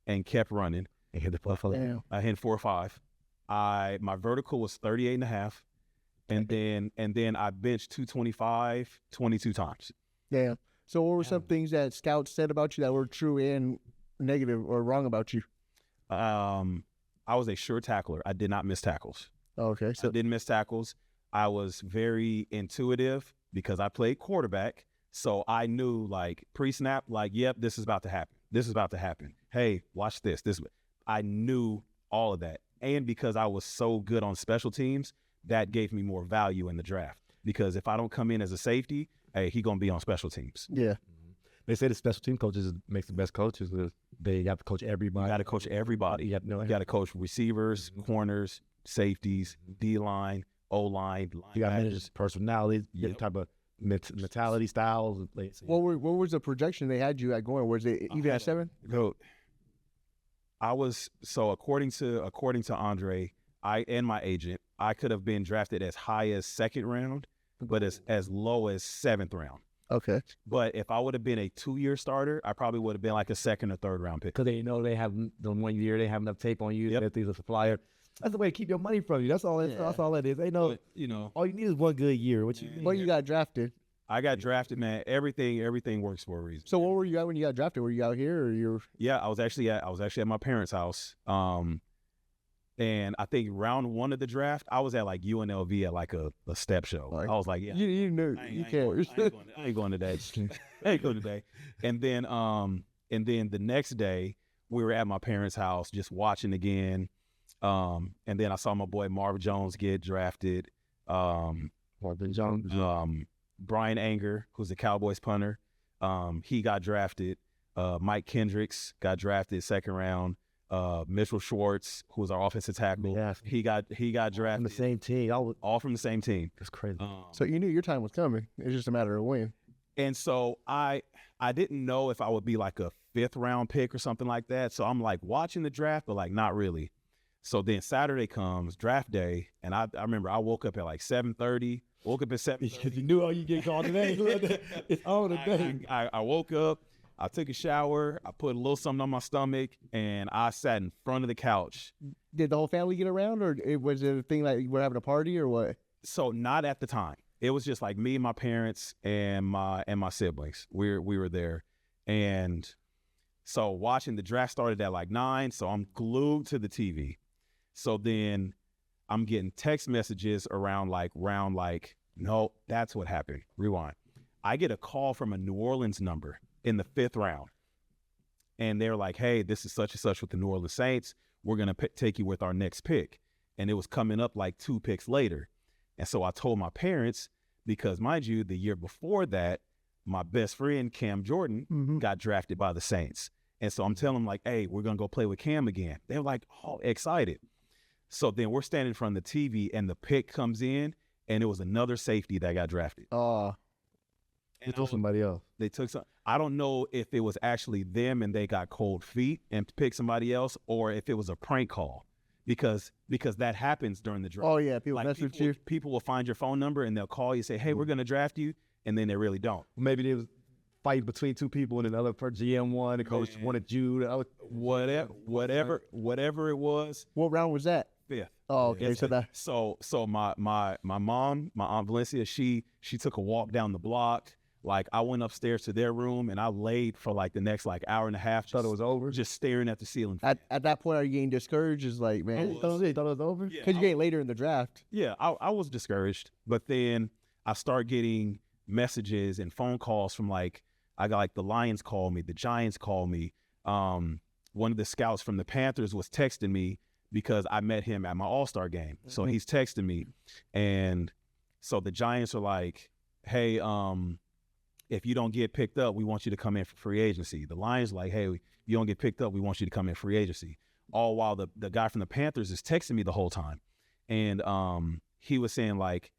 Speaker 1: and kept running.
Speaker 3: And hit the buffalo.
Speaker 2: Damn.
Speaker 1: I hit 4.5. My vertical was 38.5, and then I benched 225 22 times.
Speaker 2: Damn. So what were some things that scouts said about you that were true and negative or wrong about you?
Speaker 1: I was a sure tackler. I did not miss tackles.
Speaker 2: Okay.
Speaker 1: I
Speaker 2: So
Speaker 1: didn't miss tackles. I was very intuitive because I played quarterback. So I knew like pre-snap, like, yep, this is about to happen. This is about to happen. Hey, watch this. I knew all of that. And because I was so good on special teams, that gave me more value in the draft. Because if I don't come in as a safety, hey, he going to be on special teams.
Speaker 2: Yeah.
Speaker 3: They say the special team coaches makes the best coaches because they have to coach everybody.
Speaker 1: You got to coach everybody. You got to coach receivers, corners, safeties, D-line, O-line,
Speaker 3: You got to manage personalities, type of mentality styles.
Speaker 2: What was the projection they had you at going? Was it even at 7?
Speaker 1: No, I was according to Andre, I and my agent, I could have been drafted as high as 2nd round, but as low as 7th round.
Speaker 2: Okay.
Speaker 1: But if I would have been a 2-year starter, I probably would have been like a 2nd or 3rd round pick.
Speaker 3: Because they know they have the 1 year, they have enough tape on you. That thing's a supplier. That's the way to keep your money from you. That's all. That's all it is. They know.
Speaker 1: But,
Speaker 3: all you need is 1 good year. What
Speaker 2: you got drafted?
Speaker 1: I got drafted, man. Everything works for a reason.
Speaker 2: So where were you at when you got drafted? Were you out here or you?
Speaker 1: Yeah, I was actually at my parents' house. And I think round 1 of the draft, I was at like UNLV at like a step show. I was like, yeah,
Speaker 2: you knew you can't.
Speaker 1: I ain't going today. I ain't going today. And then the next day we were at my parents' house just watching again. And then I saw my boy Marvin Jones get drafted.
Speaker 3: Marvin Jones.
Speaker 1: Brian Anger, who's a Cowboys punter, he got drafted. Mike Kendricks got drafted 2nd round. Mitchell Schwartz, who was our offensive tackle, he got drafted
Speaker 3: from the same team.
Speaker 1: All from the same team.
Speaker 3: That's crazy.
Speaker 2: So you knew your time was coming. It's just a matter of when.
Speaker 1: And so I didn't know if I would be like a 5th round pick or something like that. So I'm like watching the draft, but like not really. So then Saturday comes, draft day, and I remember I woke up at like 7:30. Woke up at 7:30.
Speaker 3: Because you knew you get called today. It's on today.
Speaker 1: I woke up. I took a shower, I put a little something on my stomach, and I sat in front of the couch.
Speaker 2: Did the whole family get around, or was it a thing like you were having a party, or what?
Speaker 1: So not at the time. It was just like me, my parents, and my siblings. We were there. And so watching the draft started at like 9, so I'm glued to the TV. So then I'm getting text messages around like, no, that's what happened. Rewind. I get a call from a New Orleans number in the 5th round. And they're like, hey, this is such and such with the New Orleans Saints. We're going to take you with our next pick. And it was coming up like 2 picks later. And so I told my parents, because mind you, the year before that, my best friend, Cam Jordan, got drafted by the Saints. And so I'm telling them like, hey, we're going to go play with Cam again. They're like, oh, excited. So then we're standing in front of the TV and the pick comes in and it was another safety that got drafted.
Speaker 3: They took somebody else.
Speaker 1: They took some. I don't know if it was actually them and they got cold feet and picked somebody else, or if it was a prank call, because that happens during the draft.
Speaker 2: Oh yeah, people mess with you.
Speaker 1: People will find your phone number and they'll call you, say, "Hey, we're gonna draft you," and then they really don't.
Speaker 3: Maybe they was fighting between 2 people and another per GM one. The coach wanted you.
Speaker 1: Whatever it was.
Speaker 2: What round was that?
Speaker 1: 5th.
Speaker 2: Oh, okay.
Speaker 1: So my mom, my Aunt Valencia, she took a walk down the block. Like I went upstairs to their room and I laid for like the next like hour and a half.
Speaker 3: Thought it was over?
Speaker 1: Just staring at the ceiling.
Speaker 2: At that point, are you getting discouraged? Is like, man,
Speaker 3: you thought it was over?
Speaker 2: Because you're getting later in the draft.
Speaker 1: Yeah, I was discouraged. But then I start getting messages and phone calls from like, I got like the Lions call me, the Giants call me. One of the scouts from the Panthers was texting me because I met him at my All-Star game. So he's texting me. And so the Giants are like, hey, if you don't get picked up, we want you to come in for free agency. The Lions like, hey, if you don't get picked up, we want you to come in free agency. All while the guy from the Panthers is texting me the whole time. And he was saying like,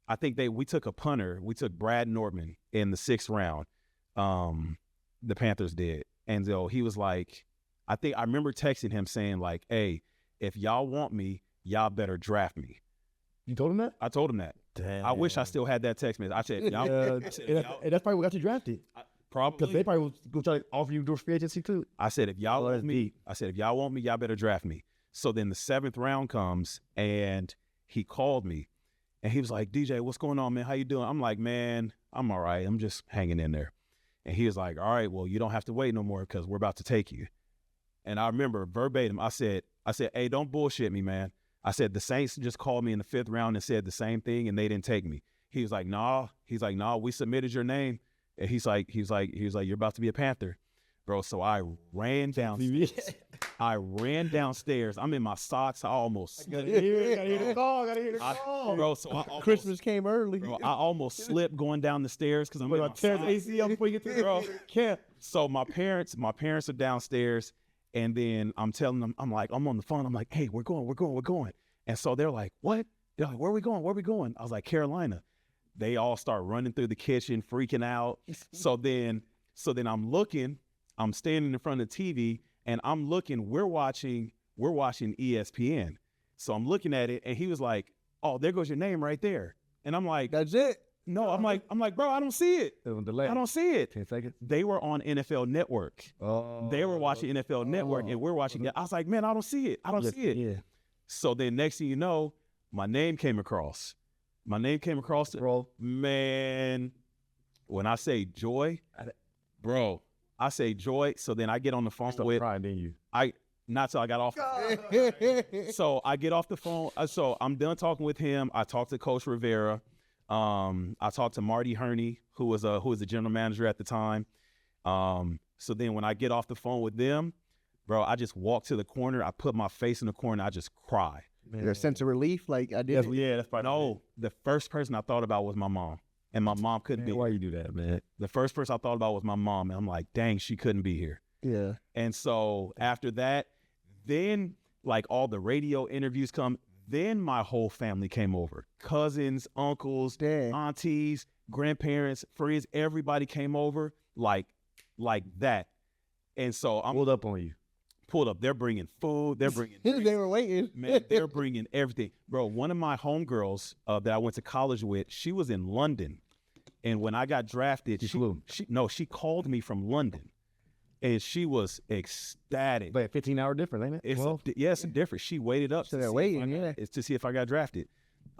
Speaker 1: I think we took a punter. We took Brad Nortman in the 6th round. The Panthers did. And so he was like, I remember texting him saying like, hey, if y'all want me, y'all better draft me.
Speaker 3: You told him that?
Speaker 1: I told him that.
Speaker 3: Damn.
Speaker 1: I wish I still had that text message. I said, y'all.
Speaker 3: And that's probably what got you drafted.
Speaker 1: Probably.
Speaker 3: Because they probably was going to try to offer you free agency too.
Speaker 1: I said, if y'all want me, y'all better draft me. So then the 7th round comes and he called me and he was like, DJ, what's going on, man? How you doing? I'm like, man, I'm all right. I'm just hanging in there. And he was like, all right, well, you don't have to wait no more because we're about to take you. And I remember verbatim, I said, hey, don't bullshit me, man. I said, the Saints just called me in the 5th round and said the same thing, and they didn't take me. He was like, nah. He's like, nah, we submitted your name. And he's like, you're about to be a Panther. Bro, so I ran downstairs. I'm in my socks. I almost
Speaker 3: Gotta hear the call.
Speaker 1: Bro, so I almost,
Speaker 2: Christmas came early.
Speaker 1: bro, I almost slipped going down the stairs because I'm in my
Speaker 3: Tears
Speaker 1: socks.
Speaker 3: ACL before you get to the camp.
Speaker 1: So my parents are downstairs, and then I'm telling them, I'm on the phone. I'm like, hey, we're going. And so they're like, what? They're like, where are we going? I was like, Carolina. They all start running through the kitchen, freaking out. So then I'm standing in front of the TV, and I'm looking, we're watching ESPN. So I'm looking at it, and he was like, oh, there goes your name right there. And I'm like,
Speaker 2: That's it.
Speaker 1: no, I'm like, bro, I don't see it.
Speaker 3: It was delayed.
Speaker 1: I don't see it.
Speaker 3: 10 seconds.
Speaker 1: They were on NFL Network.
Speaker 3: Oh.
Speaker 1: They were watching NFL Network, and we're watching it. I was like, man, I don't see it.
Speaker 3: Yeah.
Speaker 1: So then next thing you know, my name came across.
Speaker 3: Bro.
Speaker 1: Man, when I say joy, bro, I say joy. So then I get on the phone with,
Speaker 3: crying, didn't you?
Speaker 1: not till I got off. So I get off the phone. So I'm done talking with him. I talked to Coach Rivera. I talked to Marty Herney, who was the general manager at the time. So then when I get off the phone with them, bro, I just walk to the corner. I put my face in the corner. I just cry.
Speaker 2: There's a sense of relief, like I did.
Speaker 3: That's probably
Speaker 1: No, the first person I thought about was my mom, and my mom couldn't be.
Speaker 3: Why you do that, man?
Speaker 1: The first person I thought about was my mom, and I'm like, dang, she couldn't be here.
Speaker 2: Yeah.
Speaker 1: And so after that, then like all the radio interviews come. Then my whole family came over, cousins, uncles,
Speaker 2: Dang.
Speaker 1: aunties, grandparents, friends. Everybody came over like that. And so I'm
Speaker 3: Pulled up on you.
Speaker 1: pulled up. They're bringing food. They're bringing
Speaker 2: They were waiting.
Speaker 1: man. They're bringing everything, bro. One of my homegirls that I went to college with, she was in London, and when I got drafted,
Speaker 3: She flew.
Speaker 1: she called me from London, and she was ecstatic.
Speaker 3: But 15-hour difference, ain't it?
Speaker 1: It's
Speaker 3: 12?
Speaker 1: it's different. She waited up
Speaker 2: So
Speaker 1: to
Speaker 2: they're
Speaker 1: see
Speaker 2: waiting,
Speaker 1: if I got-
Speaker 2: yeah.
Speaker 1: it's to see if I got drafted.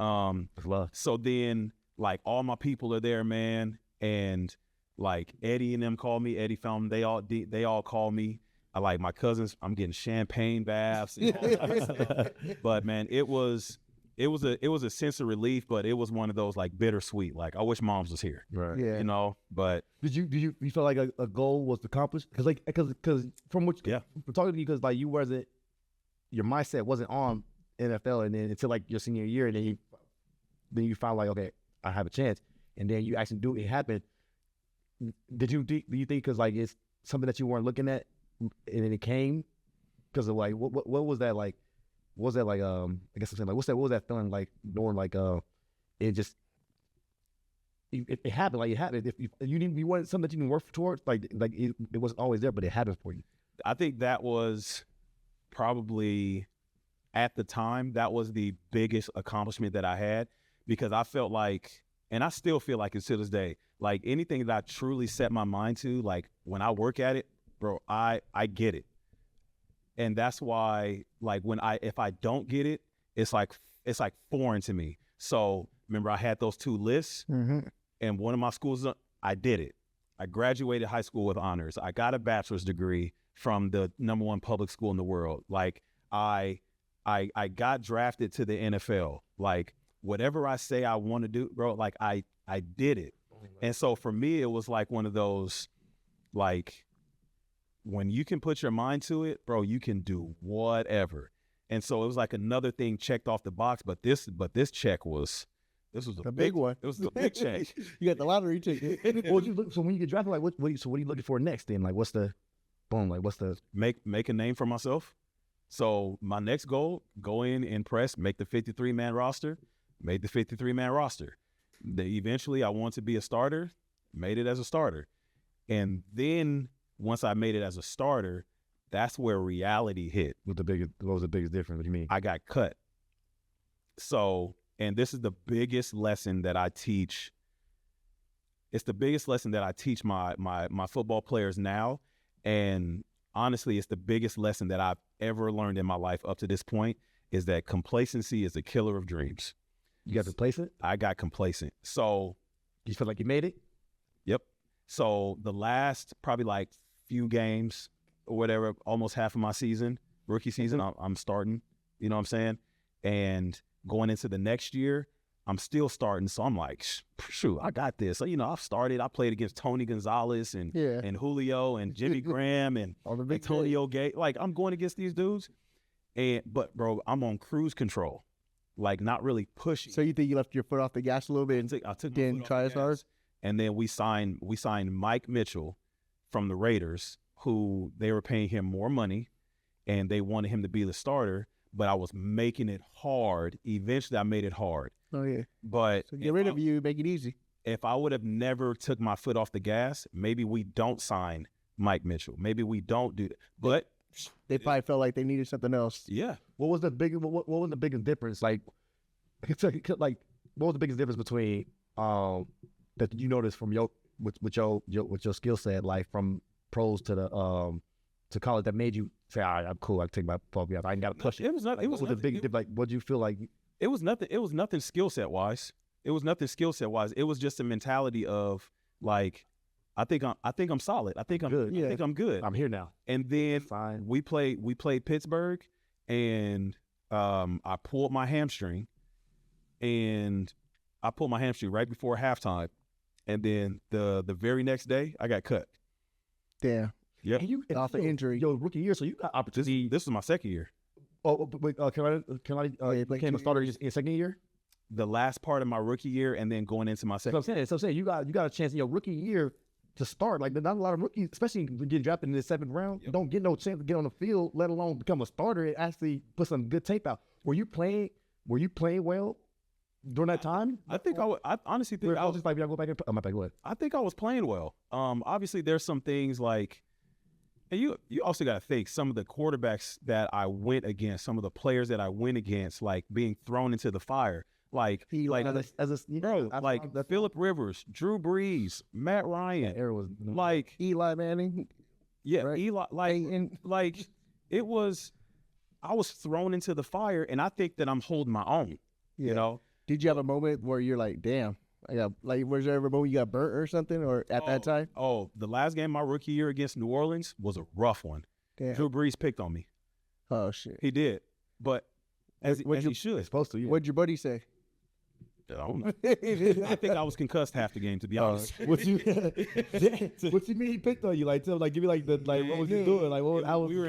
Speaker 3: It's love.
Speaker 1: So then like all my people are there, man, and like Eddie and them call me. Eddie found them. They all call me. I like my cousins. I'm getting champagne baths. And all that stuff. But man, it was a sense of relief, but it was one of those like bittersweet. Like I wish moms was here,
Speaker 3: Right.
Speaker 2: Yeah.
Speaker 1: you know. But
Speaker 3: Did you feel like a goal was accomplished? Because from what
Speaker 1: Yeah.
Speaker 3: from talking to you, because like your mindset wasn't on NFL, and then until like your senior year, and then you found like, okay, I have a chance, and then you actually do it happen. Do you think because like it's something that you weren't looking at, and then it came because of like what was that like? What was that like? I guess I'm saying like what was that feeling like? Knowing like it just. It happened like it happened. If you wanted something that you didn't work towards, like it wasn't always there, but it happened for you.
Speaker 1: I think that was probably at the time that was the biggest accomplishment that I had, because I felt like, and I still feel like it to this day, like anything that I truly set my mind to, like when I work at it, bro, I get it. And that's why like if I don't get it, it's like foreign to me. So remember I had those two lists.
Speaker 2: Mm-hmm.
Speaker 1: And one of my schools, I did it. I graduated high school with honors. I got a bachelor's degree from the #1 public school in the world. Like I got drafted to the NFL. Like whatever I say I want to do, bro, like I did it. And so for me, it was like one of those, like when you can put your mind to it, bro, you can do whatever. And so it was like another thing checked off the box. But this check was. This was
Speaker 2: A big one.
Speaker 1: It was a big check.
Speaker 2: You got the lottery ticket.
Speaker 3: So when you get drafted, like what are you looking for next? Then like what's the boom? Like what's the
Speaker 1: Make a name for myself. So my next goal: go in, impress, make the 53-man roster. Made the 53-man roster. Eventually, I want to be a starter. Made it as a starter, and then once I made it as a starter, that's where reality hit.
Speaker 3: what was the biggest difference? What do you mean?
Speaker 1: I got cut. So. And this is the biggest lesson that I teach. It's the biggest lesson that I teach my football players now. And honestly, it's the biggest lesson that I've ever learned in my life up to this point, is that complacency is a killer of dreams.
Speaker 3: You got to replace it?
Speaker 1: I got complacent. So
Speaker 3: You feel like you made it?
Speaker 1: Yep. So the last probably like few games or whatever, almost half of my season, rookie season, I'm starting, you know what I'm saying? And going into the next year, I'm still starting. So I'm like, shoot, I got this. So, I've started. I played against Tony Gonzalez and Julio and Jimmy Graham and Antonio Gay. Like, I'm going against these dudes. But, bro, I'm on cruise control, like not really pushing.
Speaker 2: So you think you left your foot off the gas a little bit and
Speaker 1: I took
Speaker 2: didn't try as hard?
Speaker 1: And then we signed Mike Mitchell from the Raiders, who they were paying him more money, and they wanted him to be the starter. But I was making it hard. Eventually, I made it hard.
Speaker 2: Oh yeah.
Speaker 1: But
Speaker 2: so get rid of you, make it easy.
Speaker 1: If I would have never took my foot off the gas, maybe we don't sign Mike Mitchell. Maybe we don't do that. But
Speaker 2: they probably felt like they needed something else.
Speaker 1: Yeah.
Speaker 3: What was the biggest difference? Like, what was the biggest difference between that you noticed from your skill set, like from pros to the to college, that made you say, all right, I'm cool, I can take my phobia off. I ain't got to push it.
Speaker 1: It was not. It was
Speaker 3: the big difference. Like, what do you feel like?
Speaker 1: It was nothing. It was nothing skill set wise. It was nothing skill set wise. It was just a mentality of like, I think I'm solid. I think I'm good. I think I'm good.
Speaker 3: I'm here now.
Speaker 1: And then
Speaker 3: Fine.
Speaker 1: we played Pittsburgh, and I pulled my hamstring, right before halftime, and then the very next day I got cut.
Speaker 2: Damn.
Speaker 1: Yeah.
Speaker 2: Off an injury.
Speaker 3: Yo, rookie year, so you got opportunity.
Speaker 1: This was my second year.
Speaker 3: Oh, but can I became a starter in second year?
Speaker 1: The last part of my rookie year, and then going into my second.
Speaker 3: So I'm saying you got a chance in your rookie year to start. Like, not a lot of rookies, especially getting drafted in the 7th round, don't get no chance to get on the field, let alone become a starter and actually put some good tape out. Were you playing well during that time?
Speaker 1: I honestly think I was
Speaker 3: just like, go back and go ahead.
Speaker 1: I think I was playing well. Obviously there's some things like, and you also got to think some of the quarterbacks that I went against, some of the players that I went against, like being thrown into the fire. Like Phillip Rivers, Drew Brees, Matt Ryan, like
Speaker 2: Eli Manning.
Speaker 1: Yeah,
Speaker 2: right?
Speaker 1: Eli, it was, I was thrown into the fire, and I think that I'm holding my own.
Speaker 2: Yeah. Did you have a moment where you're like, damn, was there ever a moment you got burnt or something, or at that time?
Speaker 1: Oh, the last game my rookie year against New Orleans was a rough one.
Speaker 2: Damn.
Speaker 1: Drew Brees picked on me.
Speaker 2: Oh shit.
Speaker 1: He did, but as he should.
Speaker 3: Supposed to. Yeah.
Speaker 2: What'd your buddy say?
Speaker 1: I don't know. I think I was concussed half the game, to be honest.
Speaker 3: What you mean he picked on you? Like, give me what was he doing? Like,
Speaker 1: we were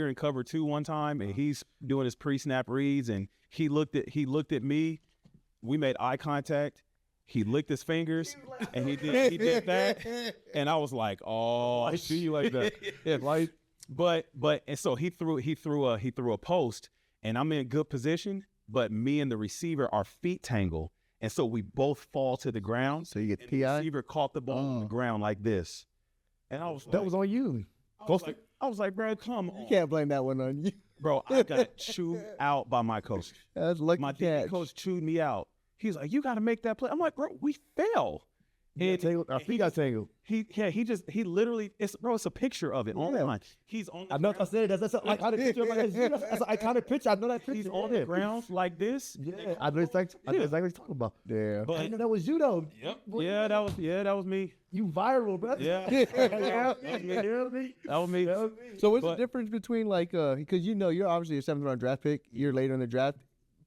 Speaker 1: in cover 2 one time, and he's doing his pre-snap reads, and he looked at me. We made eye contact. He licked his fingers, and he did that, and I was like, oh,
Speaker 3: I see you like that.
Speaker 1: Yeah, like, but and so he threw a post, and I'm in good position. But me and the receiver, our feet tangle, and so we both fall to the ground.
Speaker 2: So you get
Speaker 1: the receiver caught the ball on the ground like this, and I was
Speaker 3: that was on you.
Speaker 1: I was like, bro, come on.
Speaker 2: You can't blame that one on you,
Speaker 1: bro. I got chewed out by my coach.
Speaker 2: That's lucky.
Speaker 1: My DB coach chewed me out. He's like, you got to make that play. I'm like, bro, we fell.
Speaker 3: Our feet got tangled.
Speaker 1: He literally, it's a picture of it online. He's on the
Speaker 3: I know
Speaker 1: ground.
Speaker 3: I said it. That's an iconic picture. That's an iconic picture. I know that picture.
Speaker 1: He's on the ground like this.
Speaker 3: Yeah, I know exactly what you're talking about.
Speaker 2: Yeah.
Speaker 3: But I know that was you though.
Speaker 1: Yep. Yeah, that was me.
Speaker 3: You viral, bro.
Speaker 1: Yeah. That was me.
Speaker 2: So what's the difference between because you're obviously a 7th round draft pick, you're later in the draft,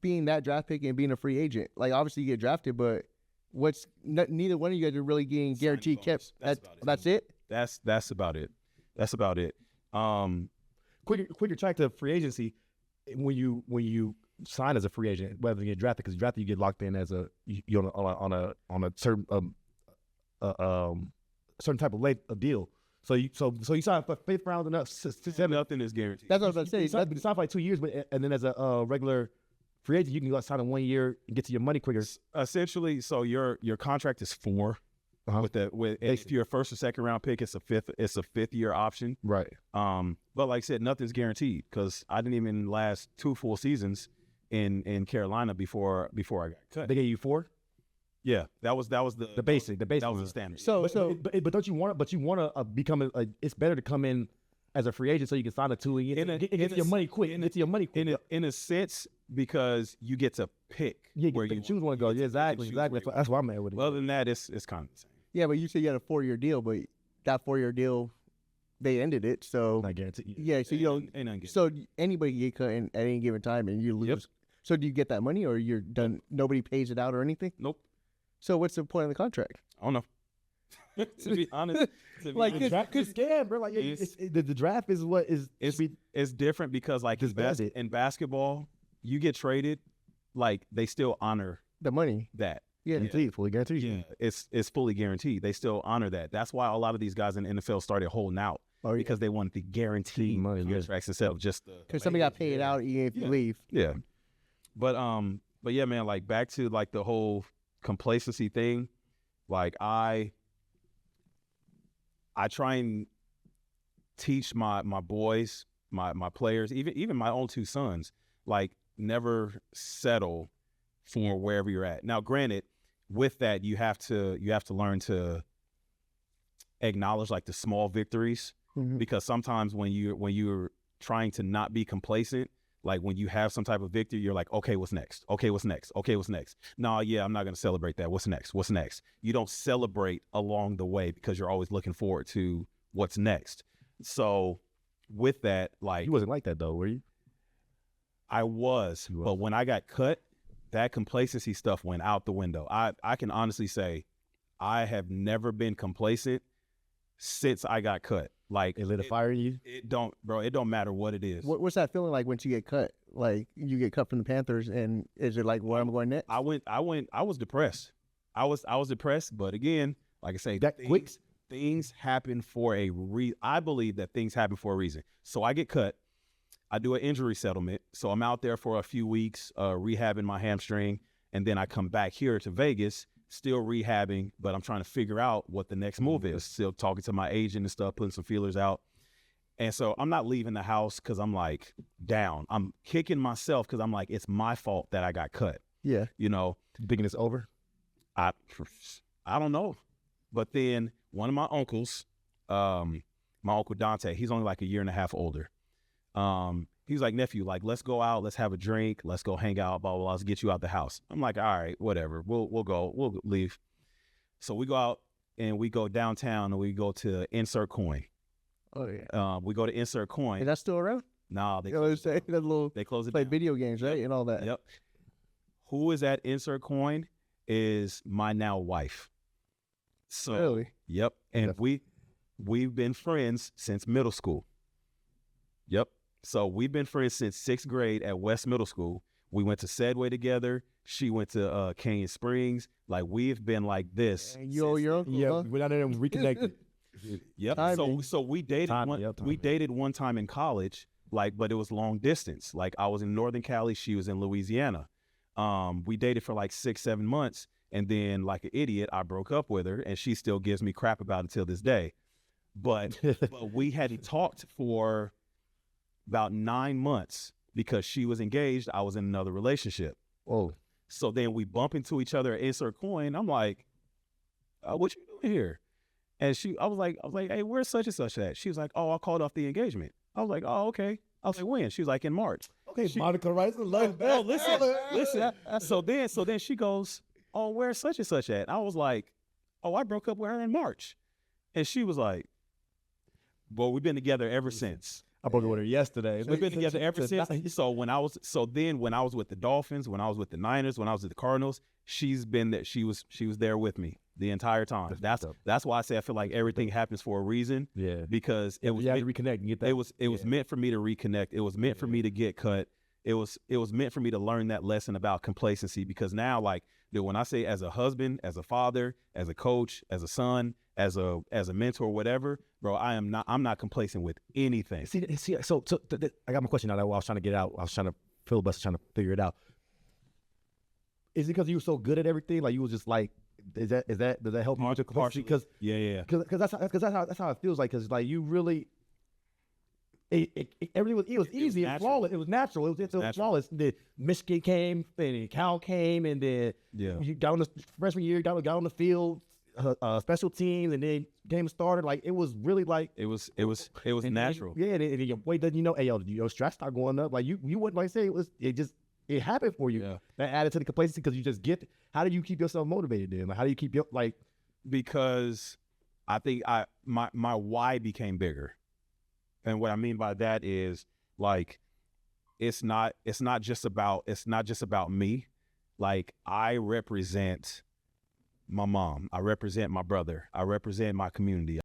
Speaker 2: being that draft pick and being a free agent. Like obviously you get drafted, but neither one of you guys are really getting guaranteed caps. That's it.
Speaker 1: That's about it. That's about it.
Speaker 3: Quicker track to free agency. When you sign as a free agent, whether you get drafted, because drafted you get locked in as you're on a certain certain type of length of deal. So you sign for 5th round and up.
Speaker 1: Nothing is guaranteed.
Speaker 2: That's what I was saying.
Speaker 3: You sign for like 2 years, and then as a regular free agent, you can go sign in 1 year and get to your money quicker.
Speaker 1: Essentially, so your contract is 4. If you're a 1st or 2nd round pick, it's a 5th year option.
Speaker 3: Right.
Speaker 1: But like I said, nothing's guaranteed because I didn't even last 2 full seasons in Carolina before I got cut.
Speaker 3: They gave you 4.
Speaker 1: Yeah, that was the
Speaker 3: basic. That was
Speaker 1: the standard.
Speaker 3: But don't you want to become it's better to come in as a free agent so you can sign a 2 and get your money quick. In a sense, because you get to pick where you choose one to go. Yeah, exactly. That's why I'm mad with it.
Speaker 1: Well, other than that, it's kind of the same.
Speaker 2: Yeah, but you said you had a 4-year deal, but that 4-year deal, they ended it. So
Speaker 3: not guaranteed.
Speaker 2: Yeah, so you don't. So anybody can get cut at any given time, and you lose.
Speaker 1: Yep.
Speaker 2: So do you get that money, or you're done? Nobody pays it out or anything?
Speaker 1: Nope.
Speaker 2: So what's the point of the contract?
Speaker 1: I don't know. To be honest,
Speaker 2: Like,
Speaker 3: The draft is scam, bro. Like the draft is what is.
Speaker 1: it's different because like in basketball, you get traded, like they still honor
Speaker 2: The money.
Speaker 1: that.
Speaker 2: Yeah.
Speaker 3: Guaranteed, fully guaranteed.
Speaker 1: Yeah, it's fully guaranteed. They still honor that. That's why a lot of these guys in the NFL started holding out because they wanted the guaranteed
Speaker 3: money, yeah.
Speaker 1: contracts instead of just the.
Speaker 2: Because somebody got paid out even if you leave.
Speaker 1: Yeah, but yeah, man. Like back to like the whole complacency thing. Like I try and teach my boys, my players, even my own two sons, like never settle for wherever you're at. Now, granted, with that you have to learn to acknowledge like the small victories, because sometimes when you're trying to not be complacent, like when you have some type of victory, you're like, okay, what's next? Okay, what's next? Okay, what's next? No, yeah, I'm not going to celebrate that. What's next? What's next? You don't celebrate along the way because you're always looking forward to what's next. So with that, like
Speaker 3: You wasn't like that though, were you?
Speaker 1: I was, but when I got cut, that complacency stuff went out the window. I can honestly say I have never been complacent since I got cut. Like
Speaker 3: It lit a fire in you.
Speaker 1: It don't matter what it is.
Speaker 2: What's that feeling like once you get cut? Like you get cut from the Panthers, and is it like where I'm going next?
Speaker 1: I was depressed. I was depressed, but again, like I say, things happen for a I believe that things happen for a reason. So I get cut. I do an injury settlement. So I'm out there for a few weeks, rehabbing my hamstring, and then I come back here to Vegas, still rehabbing, but I'm trying to figure out what the next move is. Still talking to my agent and stuff, putting some feelers out. And so I'm not leaving the house because I'm like down. I'm kicking myself because I'm like, it's my fault that I got cut.
Speaker 2: Yeah.
Speaker 1: You know,
Speaker 3: Thinking it's over.
Speaker 1: I don't know. But then one of my uncles, my uncle Dante, he's only like a year and a half older. He was like, nephew, like, let's go out, let's have a drink, let's go hang out, blah, blah, blah, let's get you out the house. I'm like, all right, whatever, we'll go, we'll leave. So we go out and we go downtown and we go to Insert Coin.
Speaker 2: Oh yeah.
Speaker 1: We go to Insert Coin.
Speaker 2: Is that still around?
Speaker 1: Nah, they
Speaker 2: You know what I'm saying? That little
Speaker 1: they close it
Speaker 2: play
Speaker 1: down.
Speaker 2: video games, right, and all that.
Speaker 1: Yep. Who is at Insert Coin is my now wife. So
Speaker 2: Really?
Speaker 1: Yep. And we've been friends since middle school. Yep. So we've been friends since 6th grade at West Middle School. We went to Sedway together. She went to Canyon Springs. Like we've been like this.
Speaker 2: And you owe your uncle,
Speaker 3: Yeah,
Speaker 2: huh?
Speaker 3: we went out there and reconnected.
Speaker 1: Yep.
Speaker 2: Timing.
Speaker 1: So we dated we dated one time in college, like, but it was long distance. Like I was in Northern Cali, she was in Louisiana. We dated for like 6-7 months, and then like an idiot, I broke up with her, and she still gives me crap about it till this day. But we hadn't talked for about 9 months because she was engaged. I was in another relationship.
Speaker 3: Oh,
Speaker 1: So then we bump into each other at Insert Coin. I'm like, what you doing here? And I was like, hey, where's such and such at? She was like, oh, I called off the engagement. I was like, oh, okay. I was like, when? She was like, in March.
Speaker 3: okay, Monica Rice, love that.
Speaker 1: Oh, listen. So then she goes, oh, where's such and such at? I was like, oh, I broke up with her in March. And she was like, well, we've been together ever since.
Speaker 3: I broke up with her yesterday.
Speaker 1: We've been together ever since. So when I was with the Dolphins, when I was with the Niners, when I was with the Cardinals, she's been there. She was there with me the entire time. That's why I say I feel like everything happens for a reason.
Speaker 3: Yeah,
Speaker 1: Because it was
Speaker 3: you had to reconnect and get that.
Speaker 1: it was meant for me to reconnect. It was meant for me to get cut. It was meant for me to learn that lesson about complacency, because now, like, dude, when I say as a husband, as a father, as a coach, as a son, as a mentor, whatever, bro, I'm not complacent with anything.
Speaker 3: See, so I got my question now that I was trying to get out. I was trying to filibuster, trying to figure it out. Is it because you were so good at everything? Like you was just like, does that help you with your complacency? Because
Speaker 1: Yeah.
Speaker 3: that's how it feels like. Because like you really, everything was easy and flawless. It was natural. It was
Speaker 1: natural.
Speaker 3: flawless. The Michigan came, then Cal came, and then you got on the freshman year, got on the field, special teams, and then game started. Like it was really like
Speaker 1: it was natural.
Speaker 3: And your boy doesn't, hey, your stress start going up. Like you wouldn't like say it happened for you.
Speaker 1: Yeah.
Speaker 3: That added to the complacency because you just get. How do you keep yourself motivated then? Like how do you keep your like?
Speaker 1: Because I think my why became bigger. And what I mean by that is, like, it's not just about me. Like, I represent my mom, I represent my brother, I represent my community.